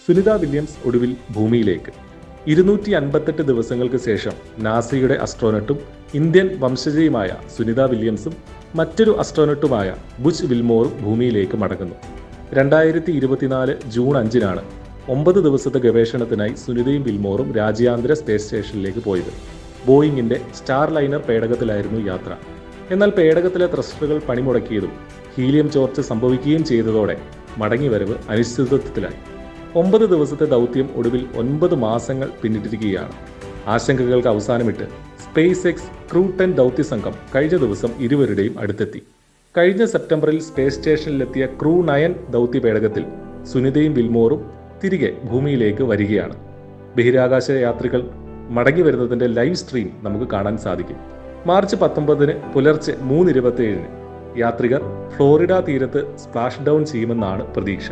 Sunitha Williams ഒടുവിൽ ഭൂമിയിലേക്ക്. 258 ദിവസങ്ങൾക്ക് ശേഷം നാസയുടെ അസ്ട്രോനട്ടും ഇന്ത്യൻ വംശജയുമായ സുനിത വില്യംസും മറ്റൊരു അസ്ട്രോനട്ടുമായ ബുച്ച് വിൽമോറും ഭൂമിയിലേക്ക് മടങ്ങുന്നു. 2024 ജൂൺ 5-നാണ് 9 ദിവസത്തെ ഗവേഷണത്തിനായി സുനിതയും വിൽമോറും രാജ്യാന്തര സ്പേസ് സ്റ്റേഷനിലേക്ക് പോയത്. ബോയിങ്ങിന്റെ സ്റ്റാർ ലൈനർ പേടകത്തിലായിരുന്നു യാത്ര. എന്നാൽ പേടകത്തിലെ ത്രസ്റ്ററുകൾ പണിമുടക്കിയതും ഹീലിയം ചോർച്ച സംഭവിക്കുകയും ചെയ്തതോടെ മടങ്ങിവരവ് അനിശ്ചിതത്വത്തിലായി. 9 ദിവസത്തെ ദൗത്യം ഒടുവിൽ 9 മാസങ്ങൾ പിന്നിട്ടിരിക്കുകയാണ്. ആശങ്കകൾക്ക് അവസാനമിട്ട് സ്പേസ് എക്സ് ക്രൂ 10 ദൗത്യ സംഘം കഴിഞ്ഞ ദിവസം ഇരുവരുടെയും അടുത്തെത്തി. കഴിഞ്ഞ സെപ്റ്റംബറിൽ സ്പേസ് സ്റ്റേഷനിലെത്തിയ ക്രൂ 9 ദൗത്യ പേടകത്തിൽ സുനിതയും വിൽമോറും തിരികെ ഭൂമിയിലേക്ക് വരികയാണ്. ബഹിരാകാശ യാത്രികൾ മടങ്ങി വരുന്നതിന്റെ ലൈവ് സ്ട്രീം നമുക്ക് കാണാൻ സാധിക്കും. മാർച്ച് 19 പുലർച്ചെ 3:27 യാത്രികർ ഫ്ലോറിഡ തീരത്ത് സ്പ്ലാഷ് ഡൗൺ ചെയ്യുമെന്നാണ് പ്രതീക്ഷ.